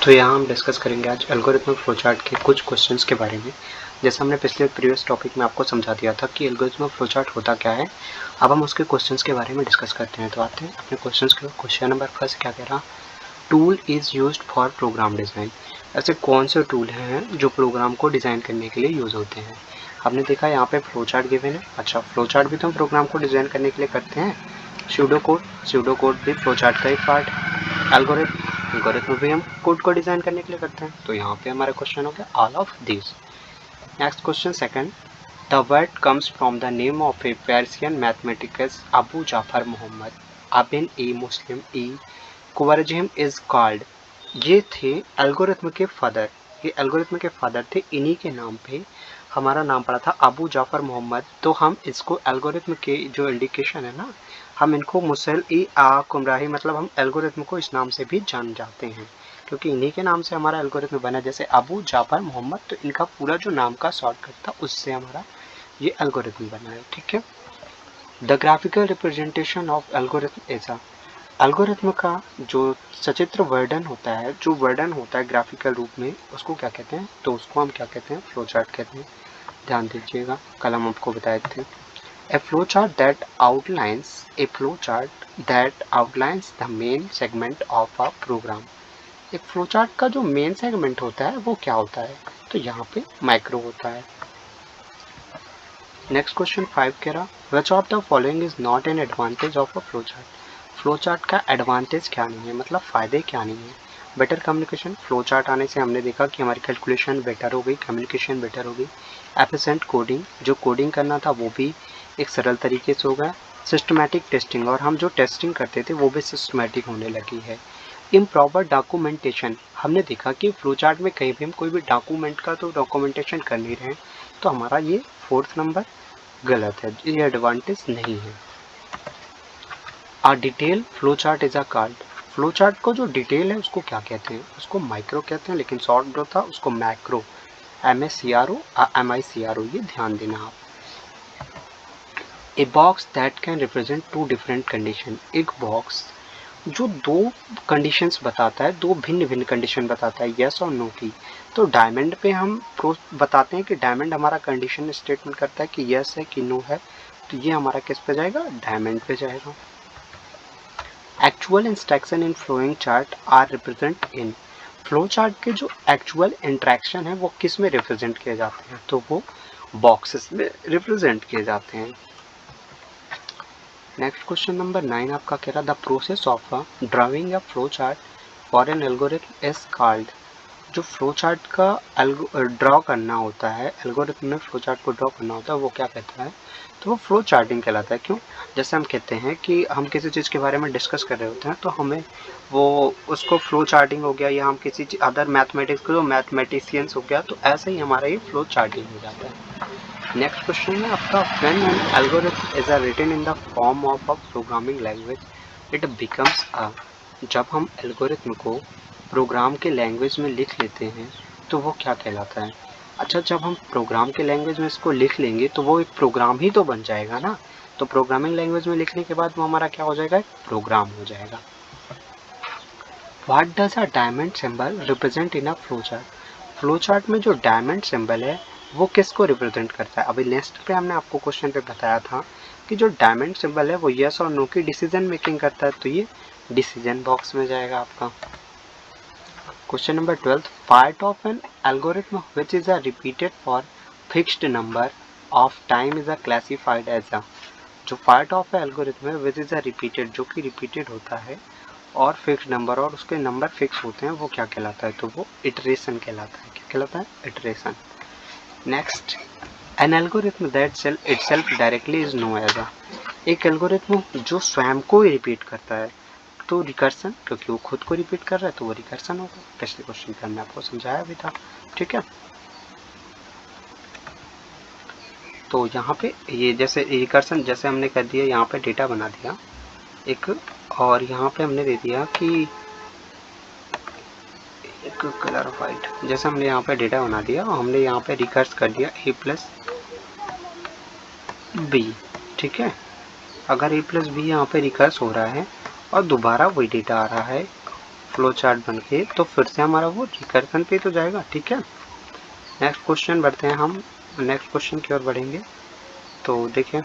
तो यहाँ हम डिस्कस करेंगे आज एल्गोरिथमिक फ्लोचार्ट के कुछ क्वेश्चंस के बारे में। जैसे हमने पिछले प्रीवियस टॉपिक में आपको समझा दिया था कि एल्गोरिथमिक फ्लोचार्ट होता क्या है। अब हम उसके क्वेश्चंस के बारे में डिस्कस करते हैं। तो आते हैं अपने क्वेश्चंस के। क्वेश्चन नंबर फर्स्ट क्या कह रहा, tool is used for program design. ऐसे कौन से टूल हैं जो प्रोग्राम को डिज़ाइन करने के लिए यूज़ होते हैं। हमने देखा यहाँ पे फ्लोचार्ट गिवन है। अच्छा, फ्लोचार्ट भी तो हम प्रोग्राम को डिज़ाइन करने के लिए करते हैं। स्यूडो कोड भी फ्लोचार्ट का एक पार्ट है। एल्गोरिथम भी हम कोड को डिज़ाइन करने के लिए करते हैं। तो यहाँ पे हमारा क्वेश्चन हो गया all of this. Next question second, the word comes from the name of a Persian mathematics Abu Jafar Muhammad ibn ए मुस्लिम ई कुवरजिम इज कॉल्ड। ये थे एल्गोरिथम के फादर। ये एल्गोरिथम के फादर थे। इन्हीं के नाम पे हमारा नाम पड़ा था अबू जाफर मोहम्मद। तो हम इसको एल्गोरिथम के जो इंडिकेशन है ना, हम इनको मुसल ई आ कुमराही, मतलब हम एल्गोरिथम को इस नाम से भी जान जाते हैं क्योंकि इन्हीं के नाम से हमारा एल्गोरिथम बना। जैसे अबू जाफर मोहम्मद, तो इनका पूरा जो नाम का शॉर्टकट था उससे हमारा ये एल्गोरिथम बना है। ठीक है। The graphical representation of algorithm is a, algorithm का जो सचित्र वर्णन होता है, जो वर्णन होता है ग्राफिकल रूप में, उसको क्या कहते हैं? तो उसको हम क्या कहते हैं? फ्लोचार्ट कहते हैं। ध्यान दीजिएगा, कल हम आपको बताए थे। A flowchart that outlines the main segment of a program। एक फ्लोचार्ट का जो मेन सेगमेंट होता है वो क्या होता है? तो यहाँ पे माइक्रो होता है। नेक्स्ट क्वेश्चन 5 कह रहा, विच of the following is not an advantage of a flowchart. Flowchart का एडवांटेज क्या नहीं है, मतलब फायदे क्या नहीं है? बेटर कम्युनिकेशन, फ्लोचार्ट आने से हमने देखा कि हमारी कैलकुलेशन बेटर हो गई, कम्युनिकेशन बेटर हो गई। एफिशिएंट कोडिंग, जो कोडिंग करना था वो भी एक सरल तरीके से हो गया। सिस्टमैटिक टेस्टिंग, और हम जो टेस्टिंग करते थे वो भी सिस्टमैटिक होने लगी है। इम्प्रॉपर डॉक्यूमेंटेशन, हमने देखा कि फ्लोचार्ट में कहीं भी हम कोई भी डॉक्यूमेंट का तो डॉक्यूमेंटेशन कर नहीं रहे हैं, तो हमारा ये 4th नंबर गलत है, ये एडवांटेज नहीं है। A detail flow chart is a card, flow chart को जो डिटेल है उसको क्या कहते हैं? उसको माइक्रो कहते हैं, लेकिन शॉर्ट जो था उसको मैक्रो, MACRO MICRO, ये ध्यान देना आप। A box that can represent 2 different condition, एक बॉक्स जो 2 कंडीशंस बताता है, 2 भिन्न भिन्न कंडीशन बताता है, यस और नो की। तो डायमंड पे हम बताते हैं कि डायमंड हमारा कंडीशन स्टेटमेंट करता है कि यस है कि नो है, तो ये हमारा किस पे जाएगा? डायमंड पे जाएगा। Actual instruction in flowing chart are represent in, flow chart के जो एक्चुअल इंट्रैक्शन है वो किस में रिप्रेजेंट किए जाते हैं? तो वो बॉक्सेस में रिप्रेजेंट किए जाते हैं। नेक्स्ट क्वेश्चन नंबर 9 आपका कह रहा, the process of drawing a flow chart for an algorithm is called. जो फ्लो चार्ट का ड्रॉ करना होता है, एल्गोरिथम में फ्लो चार्ट को ड्रॉ करना होता है, वो क्या कहता है? तो वो फ्लो चार्टिंग कहलाता है। क्यों? जैसे हम कहते हैं कि हम किसी चीज़ के बारे में डिस्कस कर रहे होते हैं, तो हमें वो उसको फ्लो चार्टिंग हो गया, या हम किसी अदर मैथमेटिक्स को मैथमेटिशियंस हो गया, तो ऐसे ही हमारा ये फ्लो चार्टिंग हो जाता है। नेक्स्ट क्वेश्चन है आपका, when an algorithm is written in the form of a programming language it becomes a, जब हम एल्गोरिथम को प्रोग्राम के लैंग्वेज में लिख लेते हैं तो वो क्या कहलाता है? अच्छा, जब हम प्रोग्राम के लैंग्वेज में इसको लिख लेंगे तो वो एक प्रोग्राम ही तो बन जाएगा ना। तो प्रोग्रामिंग लैंग्वेज में लिखने के बाद वो हमारा क्या हो जाएगा? एक प्रोग्राम हो जाएगा। What does a diamond symbol represent in a flow chart, flow chart में जो डायमंड सिंबल है वो किसको रिप्रेजेंट करता है? अभी नेक्स्ट पे हमने आपको क्वेश्चन पे बताया था कि जो डायमंड सिंबल है वो यस और नो की डिसीजन मेकिंग करता है, तो ये डिसीजन बॉक्स में जाएगा आपका। Question number 12, part of an algorithm which is a repeated for fixed number of time is a classified as a, जो पार्ट ऑफ एल्गोरिथम है विच इज अ रिपीटेड, जो कि रिपीटेड होता है और फिक्स नंबर, और उसके नंबर फिक्स होते हैं, वो क्या कहलाता है? तो वो इटरेशन कहलाता है। क्या कहलाता है? Iteration. Next, an algorithm that itself directly is known as a, एक एल्गोरिथम जो स्वयं को ही रिपीट करता है, तो रिकर्सन, क्योंकि वो खुद को रिपीट कर रहा है तो वो रिकर्सन होगा। पिछले क्वेश्चन पे हमने आपको समझाया भी था। ठीक है, तो यहाँ पे ये जैसे रिकर्सन जैसे हमने कर दिया, यहाँ पे डेटा बना दिया एक, और यहाँ पे हमने दे दिया कि एक कलर वाइट, जैसे हमने यहाँ पे डेटा बना दिया और हमने यहाँ पे रिकर्स कर दिया a प्लस बी। ठीक है, अगर a प्लस बी यहाँ पे रिकर्स हो रहा है और दोबारा वही डेटा आ रहा है फ्लो चार्ट बन के, तो फिर से हमारा वो रिकर्सन पे तो जाएगा। ठीक है, नेक्स्ट क्वेश्चन बढ़ते हैं हम, नेक्स्ट क्वेश्चन की ओर बढ़ेंगे। तो देखिए,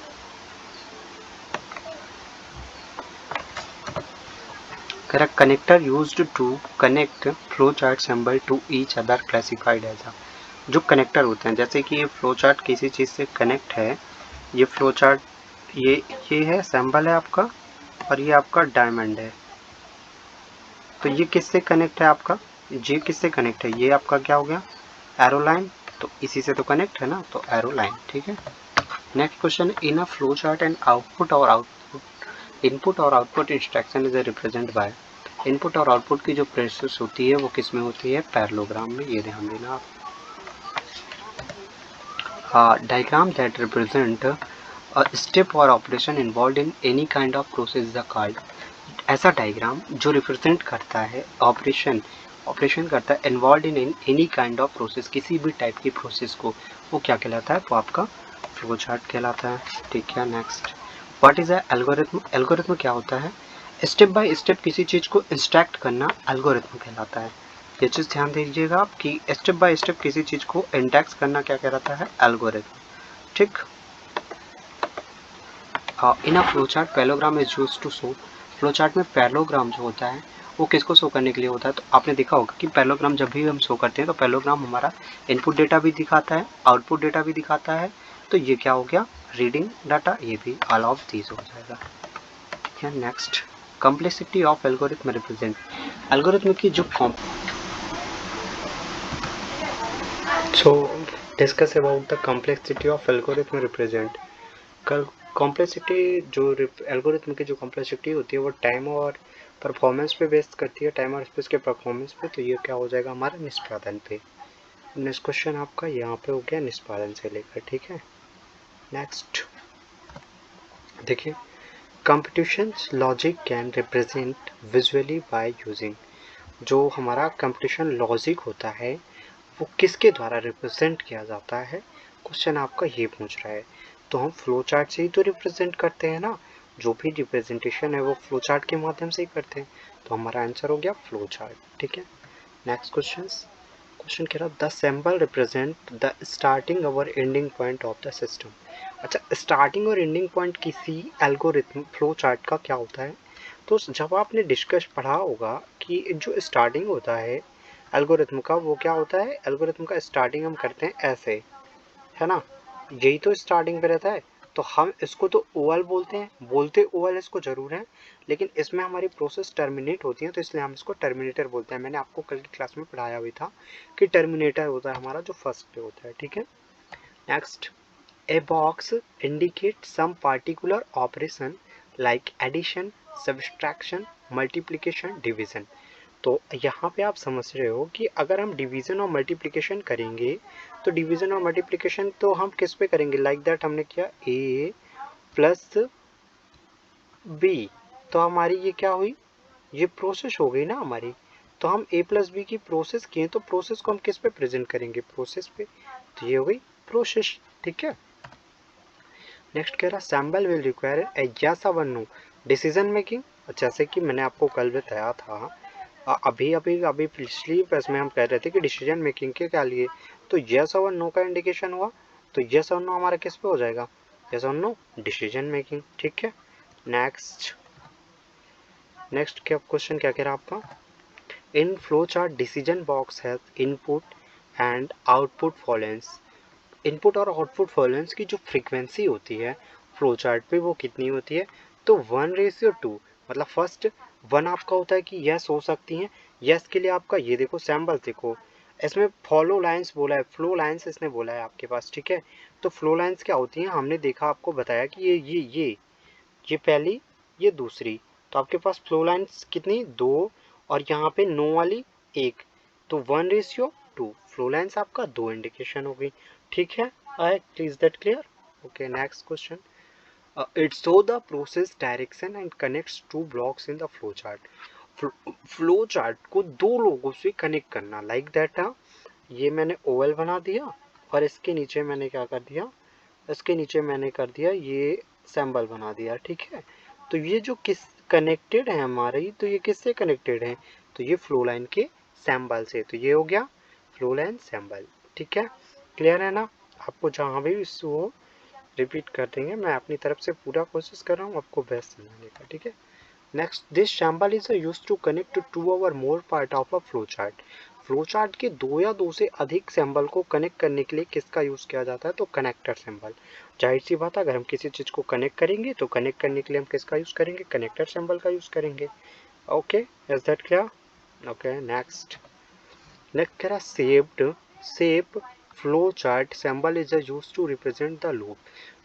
correct connector used to connect flow chart symbol to each other classified as a, जो कनेक्टर होते हैं, जैसे कि ये फ्लो चार्ट किसी चीज़ से कनेक्ट है, ये फ्लो चार्ट ये है सिंबल है आपका, और ये आपका डायमंड है। तो ये किससे कनेक्ट है आपका, ये किससे कनेक्ट है, ये आपका क्या हो गया, एरो लाइन, तो इसी से तो कनेक्ट है ना, तो एरो लाइन। ठीक है, next question, in a flow chart and input और output instruction is represent by, input और आउटपुट की जो प्रोसेस होती है वो किस में होती है, पैरेललोग्राम में। ये ध्यान देना आप। Diagram that represent a step or operation involved in any kind of process is called, ऐसा डायग्राम जो रिप्रेजेंट करता है ऑपरेशन करता है involve in any kind of process, किसी भी टाइप की प्रोसेस को, वो क्या कहलाता है, वो आपका फ्लो चार्ट कहलाता है। ठीक है, next, what is a algorithm, algorithm क्या होता है, स्टेप बाय स्टेप किसी चीज को इंस्ट्रक्ट करना एल्गोरिथम कहलाता है। ये चीज ध्यान दीजिएगा आप कि स्टेप बाय स्टेप किसी चीज को इंडेक्स करना क्या कहलाता है, एल्गोरिथम। ठीक, in a flow chart parallelogram is used to show, flow chart में पैरेललोग्राम जो होता है वो किसको शो करने के लिए होता है, तो आपने देखा होगा कि पैरेललोग्राम जब भी हम शो करते हैं तो पैरेललोग्राम हमारा इनपुट डेटा भी दिखाता है, आउटपुट डेटा भी दिखाता है। तो ये क्या हो गया, रीडिंग डाटा, ये भी ऑल ऑफ दीज हो जाएगा। ठीक है, next, complexity of algorithm represent, algorithm की जो सो discuss about the complexity of algorithm represent, complexity जो एल्गोरिथम की जो कॉम्प्लेक्सिटी होती है वो टाइम और परफॉर्मेंस पे बेस करती है, टाइम और स्पेस के परफॉर्मेंस पे। तो ये क्या हो जाएगा हमारा, निष्पादन पे। नेक्स्ट क्वेश्चन आपका यहाँ पे हो गया निष्पादन से लेकर। ठीक है, नेक्स्ट देखिए, computation logic can represent visually by using, जो हमारा कंप्यूटेशन लॉजिक होता है वो किसके द्वारा रिप्रेजेंट किया जाता है, क्वेश्चन आपका ये पूछ रहा है। तो हम फ्लो चार्ट से ही तो रिप्रेजेंट करते हैं ना, जो भी रिप्रेजेंटेशन है वो फ्लो चार्ट के माध्यम से ही करते हैं। तो हमारा आंसर हो गया फ्लो चार्ट। ठीक है, नेक्स्ट क्वेश्चन कह रहा the symbol represent the starting और ending point of the system. अच्छा, स्टार्टिंग और एंडिंग पॉइंट किसी एल्गोरिथम फ्लो चार्ट का क्या होता है, तो जब आपने डिस्कस पढ़ा होगा कि जो स्टार्टिंग होता है एल्गोरिथम का वो क्या होता है, एल्गोरिथम का स्टार्टिंग हम करते हैं ऐसे, है ना, यही तो स्टार्टिंग पे रहता है। तो हम इसको तो ओवल बोलते हैं, बोलते ओवल इसको जरूर है, लेकिन इसमें हमारी प्रोसेस टर्मिनेट होती है तो इसलिए हम इसको टर्मिनेटर बोलते हैं। मैंने आपको कल की क्लास में पढ़ाया भी था कि टर्मिनेटर होता है हमारा जो फर्स्ट पे होता है। ठीक है, next, a box indicate some particular operation like addition, subtraction, multiplication, division. तो यहाँ पे आप समझ रहे हो कि अगर हम डिवीज़न और मल्टीप्लिकेशन करेंगे तो डिवीज़न और मल्टीप्लिकेशन तो हम किस पे करेंगे, लाइक दैट हमने किया a प्लस b, तो हमारी ये क्या हुई, ये प्रोसेस हो गई ना हमारी। तो हम a प्लस बी की प्रोसेस किए तो प्रोसेस को हम किस पे प्रेजेंट करेंगे, प्रोसेस पे, तो ये हो गई प्रोसेस। ठीक है, नेक्स्ट कह रहा sample will require a yes और नो डिसीजन मेकिंग। जैसे कि मैंने आपको कल बताया था, अभी पिछली पेज में हम कह रहे थे कि डिसीजन मेकिंग के क्या लिए, तो यस और नो का इंडिकेशन हुआ, तो यस और नो हमारा किस पे हो जाएगा, यस और नो डिसीजन मेकिंग। ठीक है, नेक्स्ट क्या क्वेश्चन क्या कह रहा आपका, in flow chart decision box has input and output followings, input और आउटपुट फॉलोइंग्स की जो फ्रीक्वेंसी होती है फ्लो चार्ट पे वो कितनी होती है, तो 1:2, मतलब फर्स्ट 1 आपका होता है कि यस हो सकती हैं, यस के लिए आपका ये देखो सैम्बल देखो, इसमें फॉलो लाइंस बोला है, फ्लो लाइंस इसने बोला है आपके पास। ठीक है, तो फ्लो लाइंस क्या होती हैं, हमने देखा आपको बताया कि ये पहली, ये दूसरी, तो आपके पास फ्लो लाइंस कितनी, 2, और यहाँ पे नो वाली 1, तो 1:2, फ्लो लाइंस आपका 2 इंडिकेशन हो गई। ठीक है, is that clear. Okay, next question, it show the process direction and connects two blocks in the flow chart, flow chart को दो लोगों से कनेक्ट करना, लाइक दैट। ये मैंने ओवल बना दिया और इसके नीचे मैंने क्या कर दिया, इसके नीचे मैंने कर दिया ये सिंबल बना दिया। ठीक है, तो ये जो किस कनेक्टेड है हमारी, तो ये किससे कनेक्टेड है, तो तो ये फ्लो लाइन के सिंबल से, तो ये हो गया फ्लो लाइन सिंबल। ठीक है, क्लियर है ना? आपको जहाँ भी वो रिपीट कर देंगे, मैं अपनी तरफ से पूरा कोशिश कर रहा हूँ आपको बेस्ट समझाने का। ठीक है, next, this symbol is used to connect to two or more part of a flowchart. Flowchart के दो या दो से अधिक सिंबल को कनेक्ट करने के लिए किसका यूज किया जाता है? तो कनेक्टर सिंबल। जाहिर सी बात है, अगर हम किसी चीज को कनेक्ट करेंगे तो कनेक्ट करने के लिए हम किसका यूज करेंगे? कनेक्टर सिंबल का यूज करेंगे। Okay, is that clear? Okay, next कह रहा shape flow chart symbol is use to represent the loop.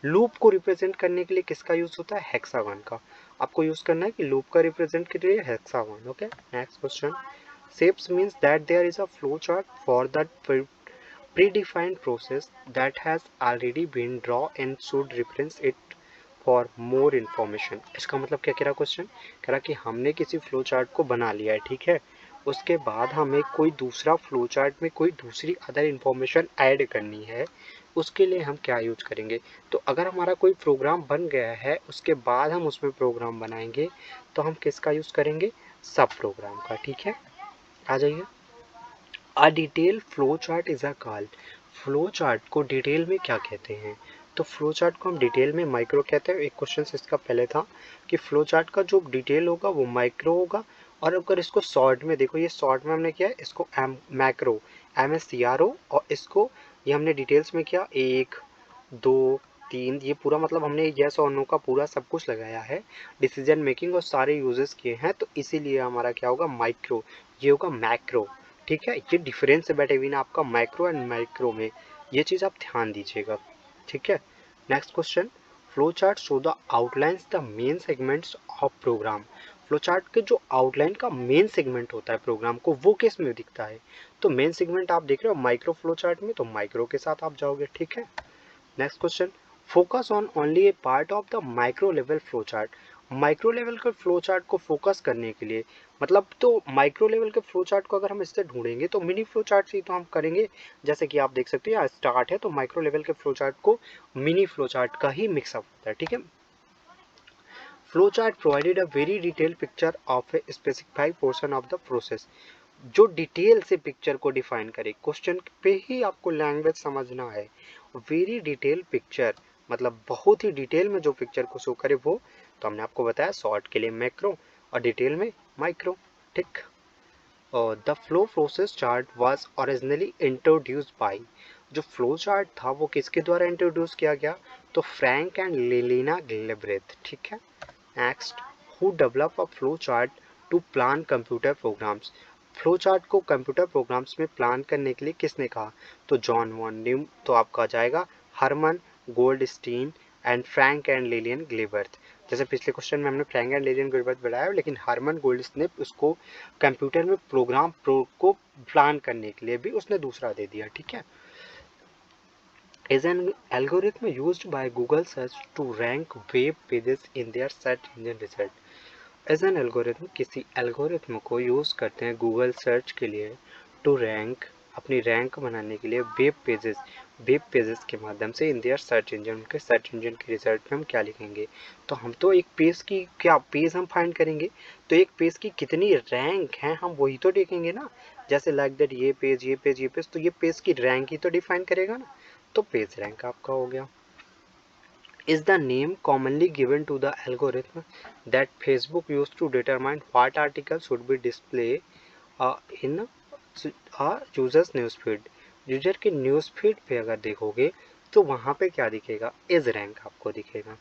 Loop को रिप्रेजेंट करने के लिए किसका यूज होता है? हेक्सागन का। आपको यूज करना है कि लूप का रिप्रेजेंट के लिए hexagon. Okay, next question, shapes means that there is a flow chart for that predefined process that has already been drawn and should reference it for more information. इसका मतलब क्या कह रहा क्वेश्चन? कह रहा कि हमने किसी फ्लो चार्ट को बना लिया है, ठीक है, उसके बाद हमें कोई दूसरा फ्लो चार्ट में कोई दूसरी अदर इंफॉर्मेशन ऐड करनी है, उसके लिए हम क्या यूज करेंगे? तो अगर हमारा कोई प्रोग्राम बन गया है, उसके बाद हम उसमें प्रोग्राम बनाएंगे, तो हम किसका यूज करेंगे? सब प्रोग्राम का। ठीक है, आ जाइए। A detail flow chart is a called. Flow chart को डिटेल में क्या कहते हैं? तो फ्लो चार्ट को हम डिटेल में माइक्रो कहते हैं। एक क्वेश्चन इसका पहले था कि फ्लो चार्ट का जो डिटेल होगा वो माइक्रो होगा, और अगर इसको शॉर्ट में देखो, ये शॉर्ट में हमने किया है, इसको मैक्रो MACRO, और इसको ये हमने डिटेल्स में किया 1 2 3, ये पूरा मतलब हमने यस और नो का पूरा सब कुछ लगाया है, डिसीजन मेकिंग और सारे यूजेस किए हैं, तो इसीलिए हमारा क्या होगा? माइक्रो। ये होगा मैक्रो। ठीक है, ये डिफरेंस है बेटे ना आपका माइक्रो एंड माइक्रो में, ये चीज़ आप ध्यान दीजिएगा। ठीक है, next question, flow chart show the outlines the main segments of program. Flow chart के जो आउटलाइन का मेन सेगमेंट होता है प्रोग्राम को, वो किस में दिखता है? तो मेन सेगमेंट आप देख रहे हो माइक्रो फ्लो चार्ट में, तो माइक्रो के साथ आप जाओगे। ठीक है, next question, focus on only A part of the micro level flow chart. Micro level के फ्लो चार्ट को फोकस करने के लिए मतलब, तो माइक्रो लेवल के फ्लो चार्ट को अगर हम इससे ढूंढेंगे तो मिनी फ्लो चार्ट से तो हम करेंगे। जैसे कि आप देख सकते हैं यहाँ स्टार्ट है, तो माइक्रो लेवल के फ्लो चार्ट को मिनी फ्लो चार्ट का ही मिक्सअप होता है। ठीक है, flow chart provided a very detail picture of a specified portion of the process. जो डिटेल से पिक्चर को डिफाइन करे, क्वेश्चन पे ही आपको लैंग्वेज समझना है। वेरी डिटेल पिक्चर मतलब बहुत ही डिटेल में जो पिक्चर को शो करे वो, तो हमने आपको बताया शॉर्ट के लिए मैक्रो और डिटेल में माइक्रो। ठीक, the flow process chart was originally introduced by, जो फ्लो चार्ट था वो किसके द्वारा इंट्रोड्यूस किया गया? तो फ्रैंक एंड लेलिना गिलब्रेथ। ठीक है, next, who develop a flow chart to plan computer programs. Flow chart को कंप्यूटर प्रोग्राम्स में प्लान करने के लिए किसने कहा? तो जॉन वॉन न्यूम, तो आपका जाएगा Herman Goldstine and Frank and Lillian Gilbert. जैसे पिछले क्वेश्चन में हमने फ्रैंक एंड लिलियन गिलबर्ट बढ़ाया, लेकिन हरमन गोल्डस्टीन ने उसको कंप्यूटर में प्रोग्राम को प्लान करने के लिए भी उसने दूसरा दे दिया। ठीक है, is an algorithm used by Google search to rank web pages in their search engine result. As an algorithm, किसी एल्गोरिथम को यूज़ करते हैं गूगल सर्च के लिए टू रैंक, अपनी रैंक बनाने के लिए वेब पेजेस के माध्यम से इन देयर सर्च इंजन, उनके सर्च इंजन के रिजल्ट में हम क्या लिखेंगे? तो हम तो एक पेज की क्या पेज हम फाइंड करेंगे, तो एक पेज की कितनी रैंक है हम वही तो देखेंगे ना। जैसे लाइक दैट ये पेज ये पेज ये पेज, तो ये पेज की रैंक ही तो डिफाइन करेगा ना, तो पेज रैंक आपका हो गया। Is the name commonly given to the algorithm that Facebook used to determine what articles should be displayed in a user's newsfeed। User के न्यूज़फीड पे अगर देखोगे तो वहाँ पे क्या दिखेगा? इज रैंक आपको दिखेगा।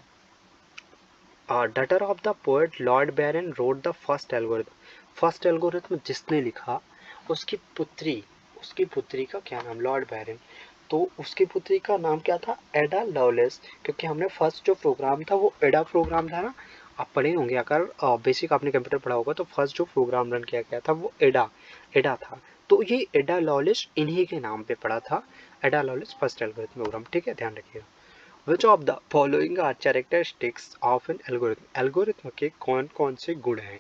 Daughter of the poet Lord Byron wrote the first algorithm. First algorithm जिसने लिखा उसकी पुत्री का क्या नाम? Lord Byron. तो उसकी पुत्री का नाम क्या था? एडा लवलेस, क्योंकि हमने फर्स्ट जो प्रोग्राम था वो एडा प्रोग्राम था ना। आप पढ़े होंगे, अगर बेसिक आपने कंप्यूटर पढ़ा होगा तो फर्स्ट जो प्रोग्राम रन किया गया था वो एडा था। तो ये एडा लवलेस इन्हीं के नाम पे पड़ा था, एडा लवलेस फर्स्ट एल्गोरिथम प्रोग्राम। ठीक है, ध्यान रखिएगा। Which of the following are characteristics of an algorithm. Algorithm के कौन कौन से गुण हैं?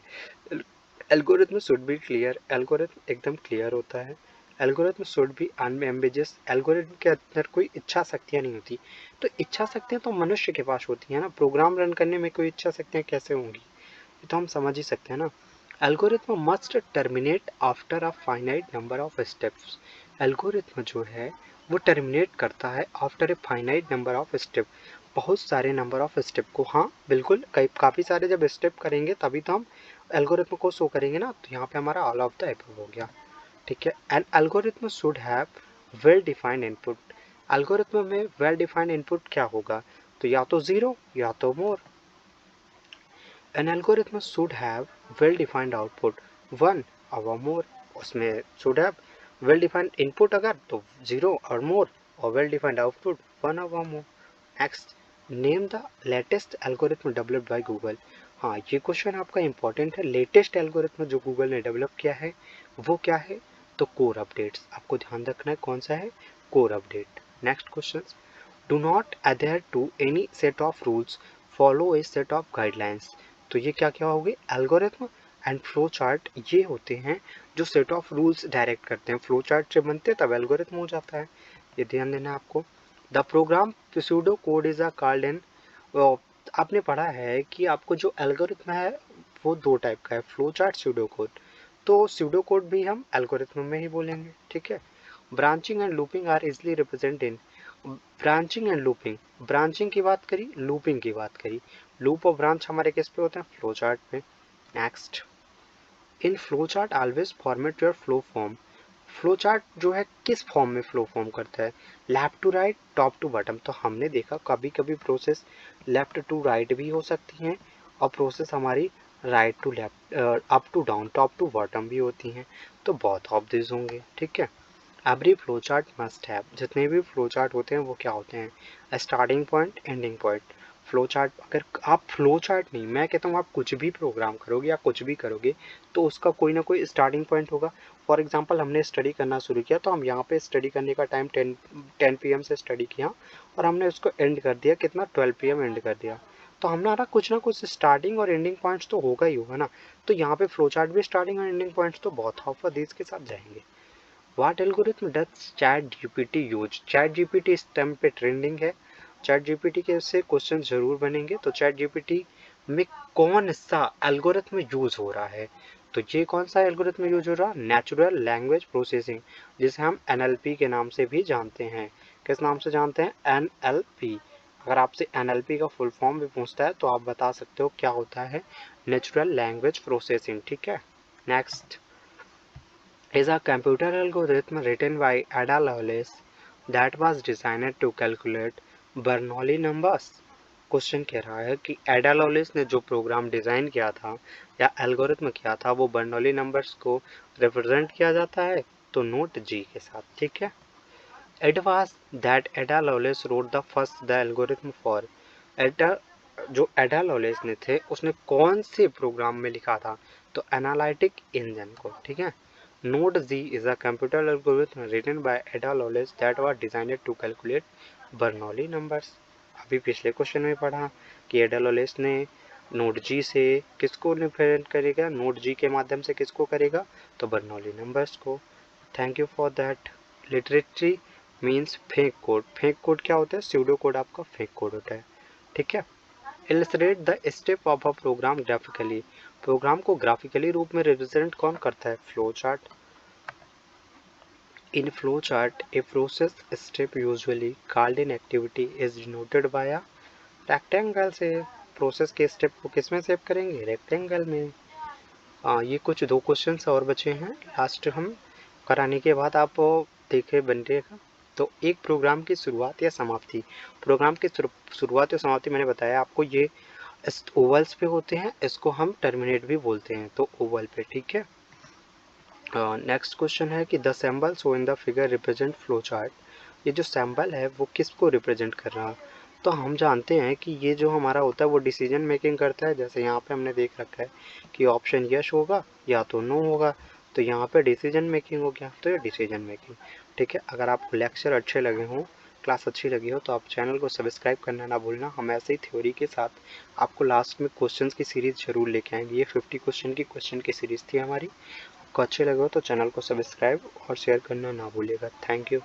Algorithm should be clear, algorithm एकदम क्लियर होता है। Algorithm should be unambiguous, algorithm के अंदर कोई इच्छा शक्तियाँ नहीं होती। तो इच्छा शक्तियाँ तो मनुष्य के पास होती हैं ना, प्रोग्राम रन करने में कोई इच्छा शक्तियाँ कैसे होंगी? ये तो हम समझ ही सकते हैं ना। Algorithm must terminate after a finite number of steps. Algorithm जो है वो टर्मिनेट करता है after a finite number of step, बहुत सारे नंबर ऑफ स्टेप को। हाँ बिल्कुल, कई काफ़ी सारे जब स्टेप करेंगे तभी तो हम एल्गोरिथम को शो करेंगे ना। तो यहाँ पे हमारा ऑल ऑफ द एबव हो गया, ठीक है। An algorithm should have well defined input. Algorithm में वेल डिफाइंड इनपुट क्या होगा, तो या तो ज़ीरो या तो मोर। An algorithm should have well-defined output, one or more। उसमें should have well-defined input अगर तो zero or more, और well-defined output one or more। Next, name the latest algorithm developed by Google। हाँ ये क्वेश्चन आपका important है। Latest algorithm जो Google ने डेवलप किया है वो क्या है, तो कोर अपडेट्स। आपको ध्यान रखना है कौन सा है, core update. Next question, do not adhere to any set of rules, follow a set of guidelines. तो ये क्या क्या हो गए, एल्गोरिथम एंड फ्लो चार्ट ये होते हैं जो सेट ऑफ रूल्स डायरेक्ट करते हैं। फ्लो चार्ट से बनते हैं तब एल्गोरिथम हो जाता है, ये ध्यान देना है आपको। The program pseudo code is a called in. आपने पढ़ा है कि आपको जो एल्गोरिथम है वो दो टाइप का है, फ्लो चार्ट, स्यूडो कोड। तो स्यूडो कोड भी हम एल्गोरिथम में ही बोलेंगे, ठीक है। Branching and looping are easily represent in. Branching and looping, branching की बात करी, लूपिंग की बात करी। लूप और ब्रांच हमारे किस पे होते हैं, फ्लो चार्ट पे। Next, in flow chart always format your flow form. Flow chart जो है किस फॉर्म में फ्लो फॉर्म करता है, left to right, top to bottom. तो हमने देखा कभी कभी प्रोसेस लेफ्ट टू राइट भी हो सकती हैं और प्रोसेस हमारी right to left, up to down, top to bottom भी होती हैं। तो बहुत ऑफ दिस होंगे, ठीक है। Every flow chart must have, जितने भी फ्लो चार्ट होते हैं वो क्या होते हैं, starting point, ending point. Flow chart, अगर आप फ्लो चार्ट नहीं, मैं कहता हूँ आप कुछ भी प्रोग्राम करोगे या कुछ भी करोगे तो उसका कोई ना कोई स्टार्टिंग पॉइंट होगा। फॉर एग्जांपल हमने स्टडी करना शुरू किया तो हम यहाँ पे स्टडी करने का टाइम 10 PM से स्टडी किया और हमने उसको एंड कर दिया कितना, 12 PM एंड कर दिया। तो हमारा कुछ ना कुछ स्टार्टिंग और एंडिंग पॉइंट्स तो होगा ही होगा ना। तो यहाँ पे फ्लो चार्ट भी स्टार्टिंग और एंडिंग पॉइंट्स तो बहुत ऑफ दिस के साथ जाएंगे। What algorithm does chat GPT use. Chat GPT इस टाइम पे ट्रेंडिंग है। चैट जीपीटी के से क्वेश्चन जरूर बनेंगे। तो चैट जीपीटी में कौन सा एल्गोरिथम यूज हो रहा है, तो ये कौन सा एल्गोरिथम यूज हो रहा है, नेचुरल लैंग्वेज प्रोसेसिंग, जिसे हम एनएलपी के नाम से भी जानते हैं। किस नाम से जानते हैं, एनएलपी। अगर आपसे एनएलपी का फुल फॉर्म भी पूछता है तो आप बता सकते हो क्या होता है, नेचुरल लैंग्वेज प्रोसेसिंग, ठीक है। Next, is a computer algorithm written by Ada Lovelace that was designed to calculate Bernoulli numbers। Question कह रहा है कि एडा लॉलेस ने जो प्रोग्राम डिज़ाइन किया था या एल्गोरिथम किया था वो बर्नौली नंबर्स को रिप्रेजेंट किया जाता है, तो नोट जी के साथ, ठीक है। इट वाज दैट एडा lawless road the first the algorithm for. एडा, जो एडा लॉलेस ने थे उसने कौन से प्रोग्राम में लिखा था, तो एनालिटिक इंजन को, ठीक है। Node Z is a computer algorithm written by Ada Lovelace that was designed to calculate Bernoulli numbers। अभी पिछले क्वेश्चन में पढ़ा कि एडा लॉलेस ने नोड जी से किसको रिप्रेजेंट करेगा, नोड जी के माध्यम से किसको करेगा, तो बर्नौली नंबर्स को। Thank you for that. Literally means fake code. Fake code क्या होता है, स्यूडो कोड आपका फेक कोड होता है, ठीक है। Illustrate the step of a program graphically. Program को ग्राफिकली रूप में रिप्रेजेंट कौन करता है, flow chart. In flowchart, a process step usually called an activity is denoted by a rectangle से। प्रोसेस के स्टेप को किस में सेव करेंगे, रेक्टेंगल में। ये कुछ दो क्वेश्चंस और बचे हैं, लास्ट हम कराने के बाद आप देखे बनेगा। तो एक प्रोग्राम की शुरुआत या समाप्ति, प्रोग्राम की शुरुआत या समाप्ति मैंने बताया आपको ये ओवल्स पे होते हैं, इसको हम टर्मिनेट भी बोलते हैं, तो ओवल पे, ठीक है। नेक्स्ट क्वेश्चन है कि the symbol show in the figure represent flow chart. ये जो सिंबल है वो किसको रिप्रेजेंट कर रहा है, तो हम जानते हैं कि ये जो हमारा होता है वो डिसीजन मेकिंग करता है। जैसे यहाँ पे हमने देख रखा है कि ऑप्शन यस होगा या तो नो होगा, तो यहाँ पे डिसीजन मेकिंग हो गया, तो ये डिसीजन मेकिंग, ठीक है। अगर आपको लेक्चर अच्छे लगे हों, क्लास अच्छी लगी हो, तो आप चैनल को सब्सक्राइब करना ना भूलना। हम ऐसे ही थ्योरी के साथ आपको लास्ट में क्वेश्चंस की सीरीज़ जरूर लेके आएंगे। ये 50 क्वेश्चन की सीरीज़ थी हमारी। आपको अच्छे लगे हो तो चैनल को सब्सक्राइब और शेयर करना ना भूलिएगा। Thank you.